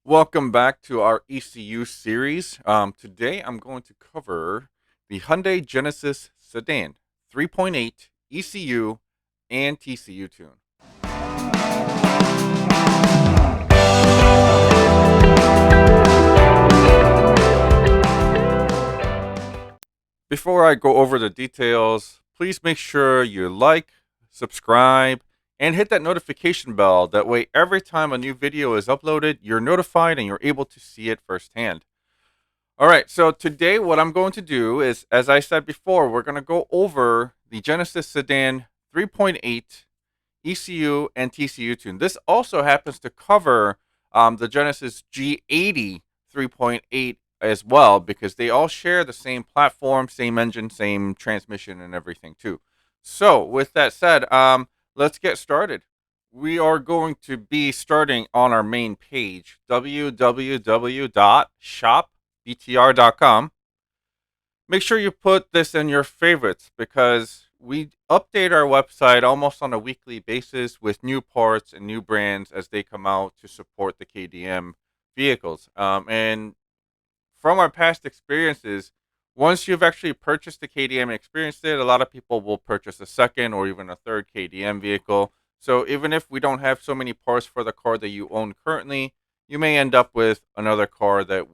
Welcome back to our ECU series. Today I'm going to cover the Hyundai Genesis Sedan 3.8 ECU and TCU Tune. Before I go over the details, please make sure you like, subscribe, and hit that notification bell. That way, every time a new video is uploaded, you're notified and you're able to see it firsthand. All right, so today what I'm going to do is, as I said before, we're going to go over the Genesis Sedan 3.8 ECU and TCU tune. This also happens to cover the Genesis G80 3.8 as well, because they all share the same platform, same engine, same transmission, and everything too. So with that said, let's get started. We are going to be starting on our main page, www.shopbtr.com. Make sure you put this in your favorites because we update our website almost on a weekly basis with new parts and new brands as they come out to support the KDM vehicles. And from our past experiences, once you've actually purchased the KDM and experienced it, a lot of people will purchase a second or even a third KDM vehicle. So even if we don't have so many parts for the car that you own currently, you may end up with another car that,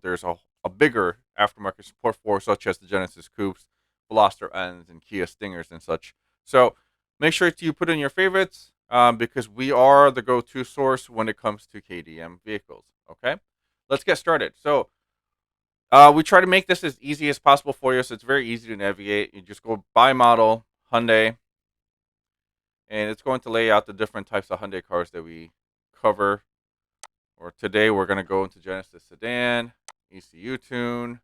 there's a bigger aftermarket support for, such as the Genesis Coupes, Veloster N's, and Kia Stingers and such. So make sure you put in your favorites because we are the go-to source when it comes to KDM vehicles. Okay, let's get started. So we try to make this as easy as possible for you, so it's very easy to navigate. You just go by model, Hyundai, and it's going to lay out the different types of Hyundai cars that we cover. Or today we're going to go into Genesis Sedan, ECU Tune,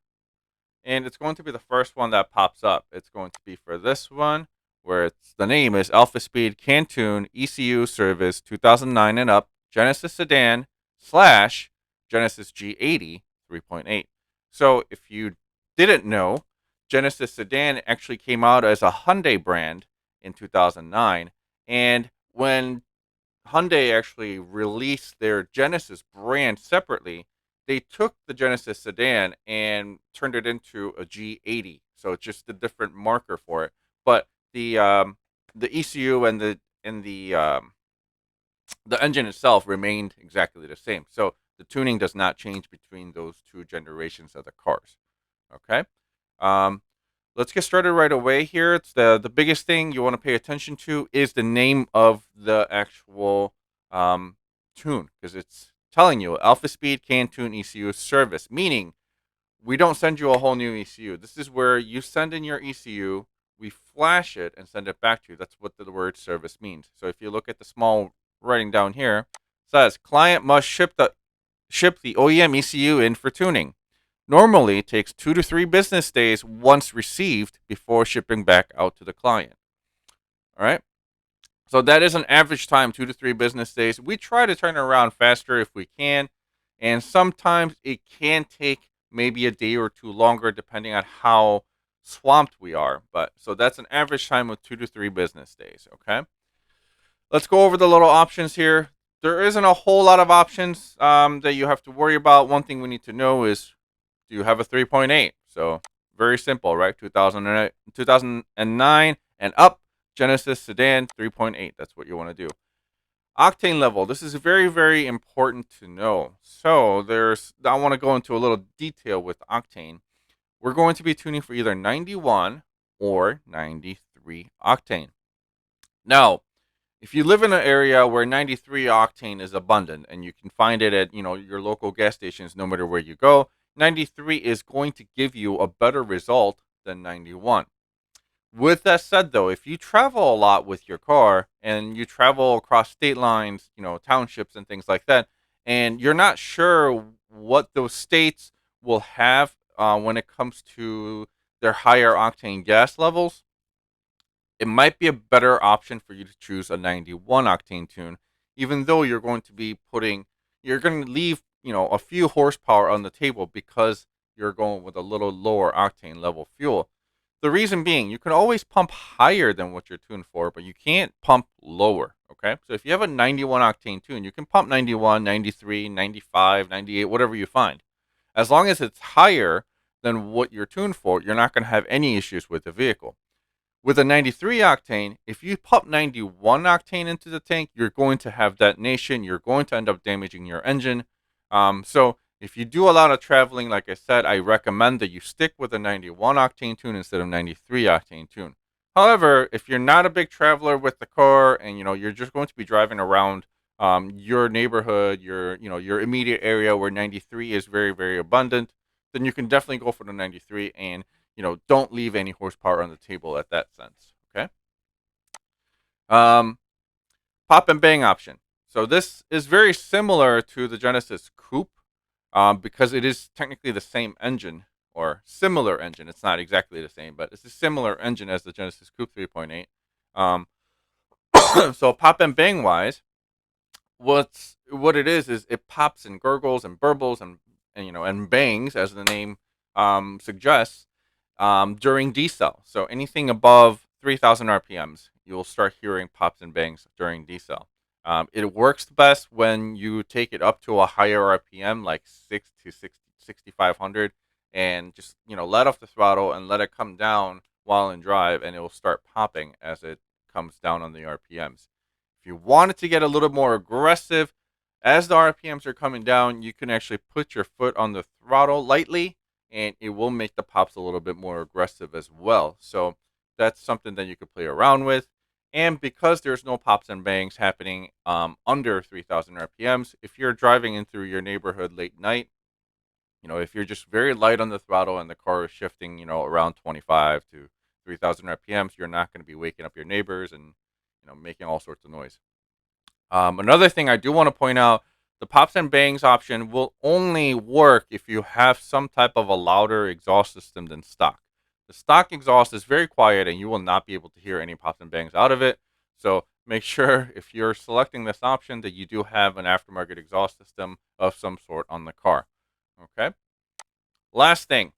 and it's going to be the first one that pops up. It's going to be for this one, where the name is Alphaspeed Tune ECU Service 2009 and up, Genesis Sedan / Genesis G80 3.8. So if you didn't know, Genesis Sedan actually came out as a Hyundai brand in 2009. And when Hyundai actually released their Genesis brand separately, they took the Genesis Sedan and turned it into a G80. So it's just a different marker for it. But the ECU and the engine itself remained exactly the same. So the tuning does not change between those two generations of the cars. Okay. Um, let's get started right away here. It's the biggest thing you want to pay attention to is the name of the actual tune, because it's telling you Alphaspeed Tune ECU service, meaning we don't send you a whole new ECU. This is where you send in your ECU, we flash it and send it back to you. That's what the word service means. So if you look at the small writing down here, it says client must ship the OEM ECU in for tuning. Normally, it takes 2 to 3 business days once received before shipping back out to the client. All right. So that is an average time, 2 to 3 business days. We try to turn it around faster if we can. And sometimes it can take maybe a day or two longer depending on how swamped we are. But so that's an average time of 2 to 3 business days. Okay. Let's go over the little options here. There isn't a whole lot of options that you have to worry about. One thing we need to know is, do you have a 3.8? So very simple, right? 2009 and up, Genesis Sedan 3.8. That's what you want to do. Octane level. This is very, very important to know. So I want to go into a little detail with Octane. We're going to be tuning for either 91 or 93 octane. Now, if you live in an area where 93 octane is abundant and you can find it at, your local gas stations no matter where you go, 93 is going to give you a better result than 91. With that said, though, if you travel a lot with your car and you travel across state lines, townships and things like that, and you're not sure what those states will have when it comes to their higher octane gas levels, it might be a better option for you to choose a 91 octane tune, even though you're going to leave, a few horsepower on the table because you're going with a little lower octane level fuel. The reason being, you can always pump higher than what you're tuned for, but you can't pump lower. Okay. So if you have a 91 octane tune, you can pump 91, 93, 95, 98, whatever you find. As long as it's higher than what you're tuned for, you're not going to have any issues with the vehicle. With a 93 octane, if you pump 91 octane into the tank, you're going to have detonation. You're going to end up damaging your engine. So if you do a lot of traveling, like I said, I recommend that you stick with a 91 octane tune instead of 93 octane tune. However, if you're not a big traveler with the car and you're just going to be driving around your neighborhood, your immediate area where 93 is very, very abundant, then you can definitely go for the 93 and don't leave any horsepower on the table at that sense. Okay. Um, Pop and bang option. So this is very similar to the Genesis Coupe because it is technically the same engine or similar engine. It's not exactly the same, but it's a similar engine as the Genesis Coupe 3.8. Um, so pop and bang wise, what it is it pops and gurgles and burbles and bangs as the name suggests during decel. So anything above 3,000 RPMs, you'll start hearing pops and bangs during decel. It works best when you take it up to a higher RPM, like 6,500, and just let off the throttle and let it come down while in drive, and it will start popping as it comes down on the RPMs. If you want it to get a little more aggressive, as the RPMs are coming down, you can actually put your foot on the throttle lightly, and it will make the pops a little bit more aggressive as well. So that's something that you could play around with. And because there's no pops and bangs happening under 3,000 RPMs, if you're driving in through your neighborhood late night, if you're just very light on the throttle and the car is shifting, around 25 to 3,000 RPMs, you're not going to be waking up your neighbors and, making all sorts of noise. Another thing I do want to point out, the pops and bangs option will only work if you have some type of a louder exhaust system than stock. The stock exhaust is very quiet and you will not be able to hear any pops and bangs out of it. So make sure if you're selecting this option that you do have an aftermarket exhaust system of some sort on the car. Okay. Last thing,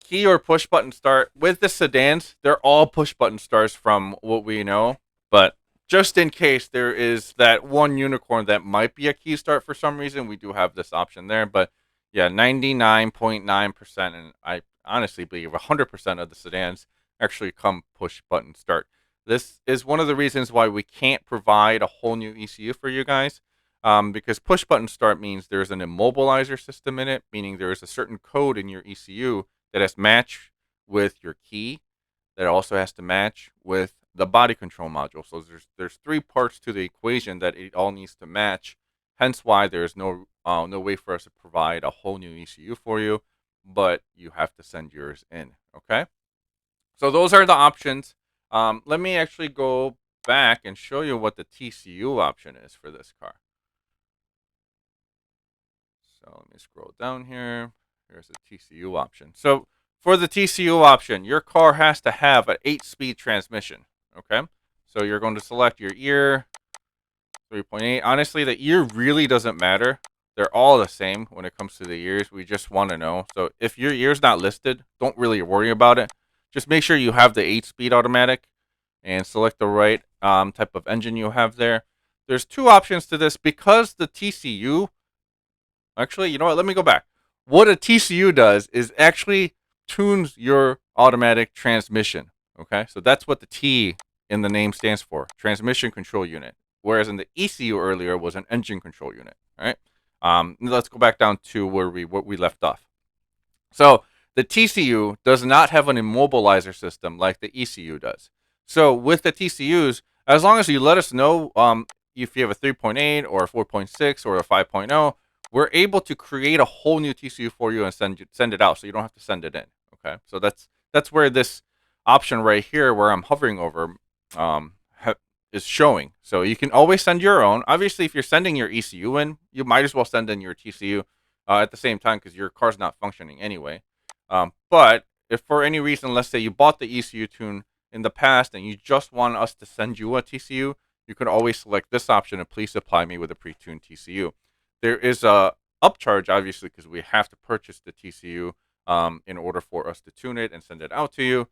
key or push button start with the sedans. They're all push button starts from what we know, but just in case there is that one unicorn that might be a key start for some reason, we do have this option there. But yeah, 99.9%, and I honestly believe 100% of the sedans actually come push button start. This is one of the reasons why we can't provide a whole new ECU for you guys, because push button start means there's an immobilizer system in it, meaning there is a certain code in your ECU that has to match with your key, that also has to match with the body control module. So there's three parts to the equation that it all needs to match. Hence why there's no way for us to provide a whole new ECU for you, but you have to send yours in. Okay. So those are the options. Let me actually go back and show you what the TCU option is for this car. So let me scroll down here. Here's the TCU option. So for the TCU option, your car has to have an 8-speed transmission. Okay. So you're going to select your ear, 3.8. Honestly, the ear really doesn't matter. They're all the same when it comes to the ears. We just want to know. So if your ear's not listed, don't really worry about it. Just make sure you have the 8-speed automatic and select the right type of engine you have there. There's two options to this because the TCU, actually, you know what? Let me go back. What a TCU does is actually tunes your automatic transmission. Okay, so that's what the T in the name stands for, transmission control unit. Whereas in the ECU earlier was an engine control unit. All right. Let's go back down to what we left off. So the TCU does not have an immobilizer system like the ECU does. So with the TCUs, as long as you let us know if you have a 3.8 or a 4.6 or a 5.0, we're able to create a whole new TCU for you and send it out, so you don't have to send it in. Okay, so that's where this option right here, where I'm hovering over, is showing. So you can always send your own. Obviously, if you're sending your ECU in, you might as well send in your TCU at the same time because your car's not functioning anyway. But if for any reason, let's say you bought the ECU tune in the past and you just want us to send you a TCU, you can always select this option and please supply me with a pre-tuned TCU. There is a upcharge, obviously, because we have to purchase the TCU in order for us to tune it and send it out to you.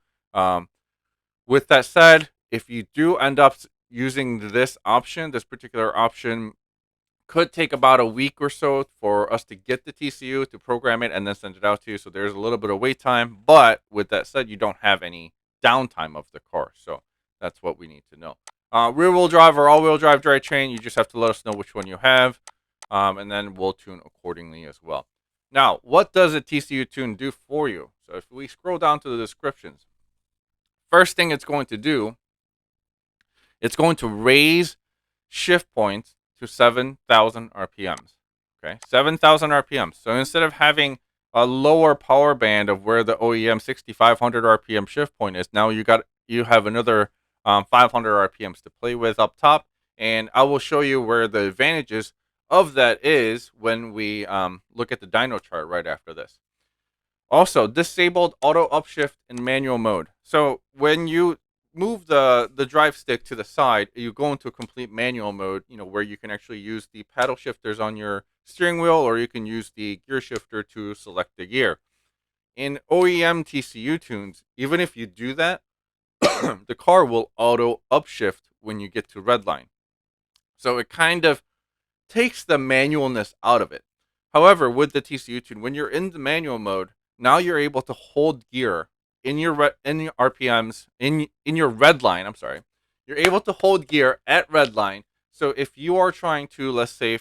With that said, if you do end up using this option, this particular option could take about a week or so for us to get the TCU to program it and then send it out to you. So there's a little bit of wait time. But with that said, you don't have any downtime of the car. So that's what we need to know. Rear wheel drive or all wheel drive drivetrain, you just have to let us know which one you have. And then we'll tune accordingly as well. Now, what does a TCU Tune do for you? So if we scroll down to the descriptions, first thing it's going to do, it's going to raise shift points to 7,000 RPMs. Okay, 7,000 RPMs. So instead of having a lower power band of where the OEM 6,500 RPM shift point is, now you have another 500 RPMs to play with up top, and I will show you where the advantages of that is when we look at the dyno chart right after this. Also, disabled auto upshift in manual mode. So when you move the drive stick to the side, you go into a complete manual mode, where you can actually use the paddle shifters on your steering wheel, or you can use the gear shifter to select the gear. In OEM TCU tunes, even if you do that, the car will auto upshift when you get to redline. So it kind of takes the manualness out of it. However, with the TCU tune, when you're in the manual mode, now you're able to hold gear in your RPMs in your red line. I'm sorry, you're able to hold gear at red line. So if you are trying to, let's say,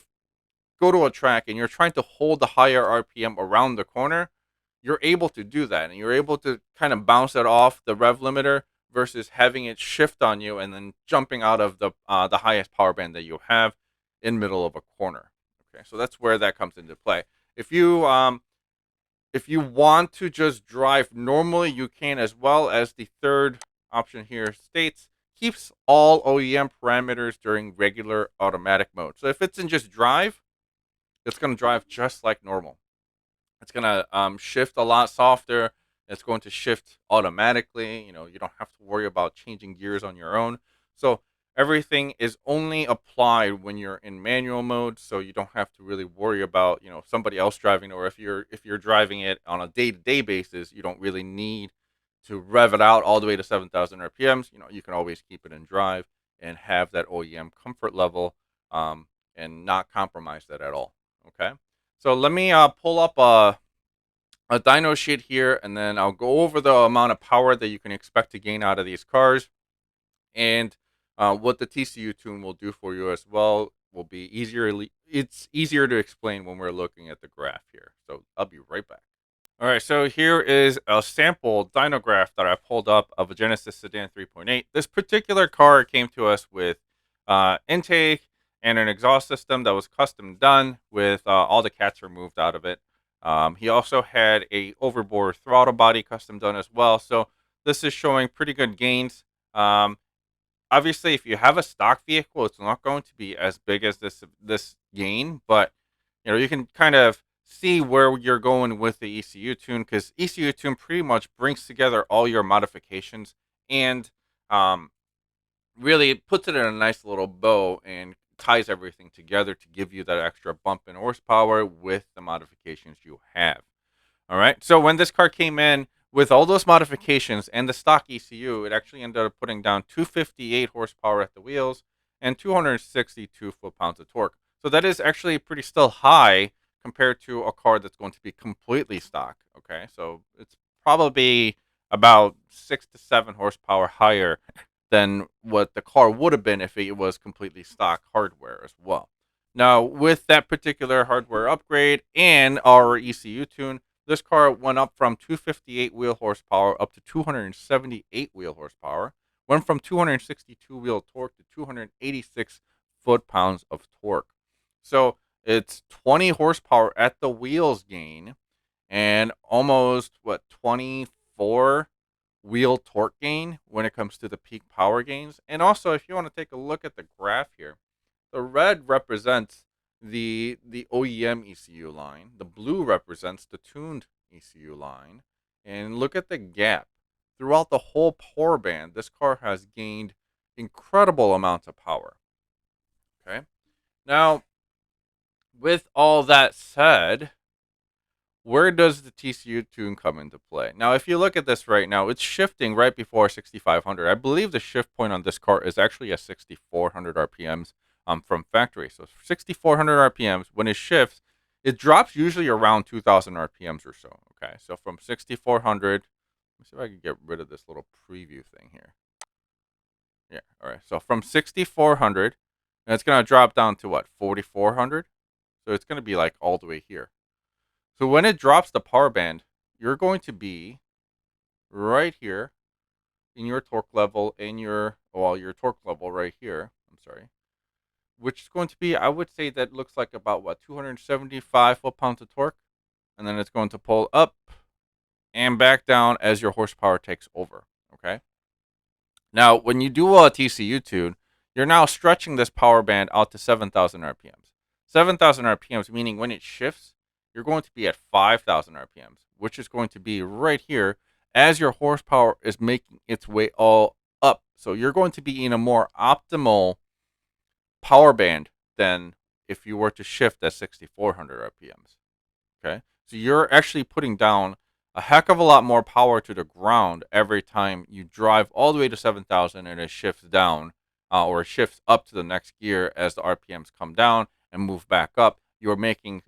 go to a track and you're trying to hold the higher RPM around the corner, you're able to do that, and you're able to kind of bounce it off the rev limiter versus having it shift on you and then jumping out of the highest power band that you have in middle of a corner. Okay, so that's where that comes into play. If you want to just drive normally, you can, as well as the third option here states, keeps all OEM parameters during regular automatic mode. So if it's in just drive, it's going to drive just like normal. It's going to shift a lot softer. It's going to shift automatically. You don't have to worry about changing gears on your own. So everything is only applied when you're in manual mode, so you don't have to really worry about, somebody else driving, or if you're driving it on a day-to-day basis, you don't really need to rev it out all the way to 7,000 RPMs. You can always keep it in drive and have that OEM comfort level, and not compromise that at all. Okay, so let me pull up a dyno sheet here, and then I'll go over the amount of power that you can expect to gain out of these cars, and what the TCU tune will do for you as well will be easier. It's easier to explain when we're looking at the graph here. So I'll be right back. All right, so here is a sample dyno graph that I pulled up of a Genesis Sedan 3.8. This particular car came to us with intake and an exhaust system that was custom done with all the cats removed out of it. He also had a overboard throttle body custom done as well. So this is showing pretty good gains. Obviously, if you have a stock vehicle, it's not going to be as big as this gain, but you can kind of see where you're going with the ECU tune, because ECU tune pretty much brings together all your modifications and really puts it in a nice little bow and ties everything together to give you that extra bump in horsepower with the modifications you have. All right. So when this car came in with all those modifications and the stock ECU, it actually ended up putting down 258 horsepower at the wheels and 262 foot-pounds of torque. So that is actually pretty still high compared to a car that's going to be completely stock. Okay. So it's probably about 6 to 7 horsepower higher than what the car would have been if it was completely stock hardware as well. Now, with that particular hardware upgrade and our ECU tune, this car went up from 258 wheel horsepower up to 278 wheel horsepower, went from 262 wheel torque to 286 foot-pounds of torque. So it's 20 horsepower at the wheels gain and almost, 24 wheel torque gain when it comes to the peak power gains. And also, if you want to take a look at the graph here, the red represents the OEM ECU line. The blue represents the tuned ECU line. And look at the gap. Throughout the whole power band, this car has gained incredible amounts of power. Okay. Now, with all that said, where does the TCU Tune come into play? Now, if you look at this right now, it's shifting right before 6,500. I believe the shift point on this car is actually at 6,400 RPMs from factory. So 6,400 RPMs, when it shifts, it drops usually around 2,000 RPMs or so. Okay, so from 6,400, let me see if I can get rid of this little preview thing here. Yeah, all right. So from 6,400, and it's going to drop down to what, 4,400? So it's going to be like all the way here. So when it drops the power band, you're going to be right here in your torque level, your torque level right here. I'm sorry, which is going to be, I would say that looks like about what, 275 foot-pounds of torque, and then it's going to pull up and back down as your horsepower takes over. Okay. Now, when you do a TCU tune, you're now stretching this power band out to 7,000 RPMs. 7,000 RPMs, meaning when it shifts, you're going to be at 5,000 RPMs, which is going to be right here as your horsepower is making its way all up. So you're going to be in a more optimal power band than if you were to shift at 6,400 RPMs. Okay. So you're actually putting down a heck of a lot more power to the ground every time you drive all the way to 7,000 and it shifts down or it shifts up to the next gear as the RPMs come down and move back up. You're making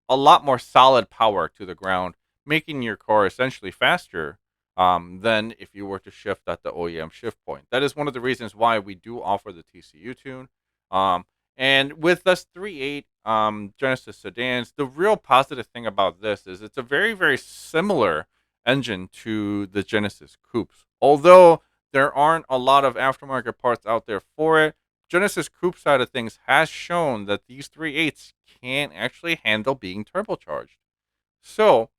a lot more solid power to the ground, making your car essentially faster than if you were to shift at the OEM shift point. That is one of the reasons why we do offer the TCU tune. Um, and with this 3.8 Genesis sedans, the real positive thing about this is it's a very, very similar engine to the Genesis coupes. Although there aren't a lot of aftermarket parts out there for it, Genesis coupe side of things has shown that these 3.8s can actually handle being turbocharged. So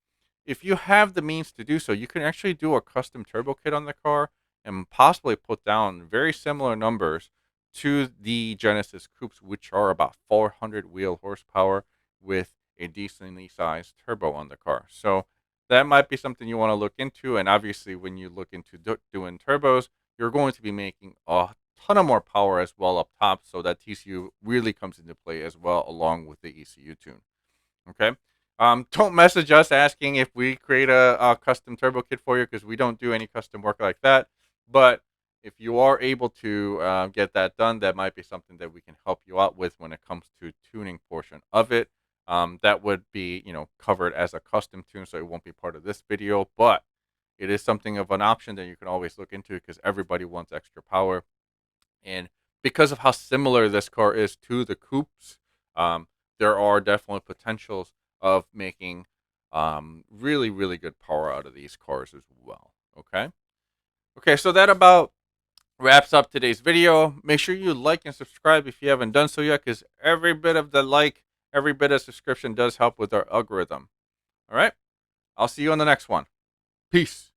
if you have the means to do so, you can actually do a custom turbo kit on the car and possibly put down very similar numbers to the Genesis coupes, which are about 400 wheel horsepower with a decently sized turbo on the car. So that might be something you want to look into. And obviously, when you look into doing turbos, you're going to be making a ton of more power as well up top. So that TCU really comes into play as well, along with the ECU tune. Okay. Don't message us asking if we create a custom turbo kit for you because we don't do any custom work like that. But if you are able to get that done, that might be something that we can help you out with when it comes to tuning portion of it. That would be, covered as a custom tune, so it won't be part of this video. But it is something of an option that you can always look into because everybody wants extra power. And because of how similar this car is to the coupes, there are definitely potentials of making really, really good power out of these cars as well. Okay. Okay. So that about wraps up today's video. Make sure you like and subscribe if you haven't done so yet, because every bit of the like, every bit of subscription does help with our algorithm. All right. I'll see you on the next one. Peace.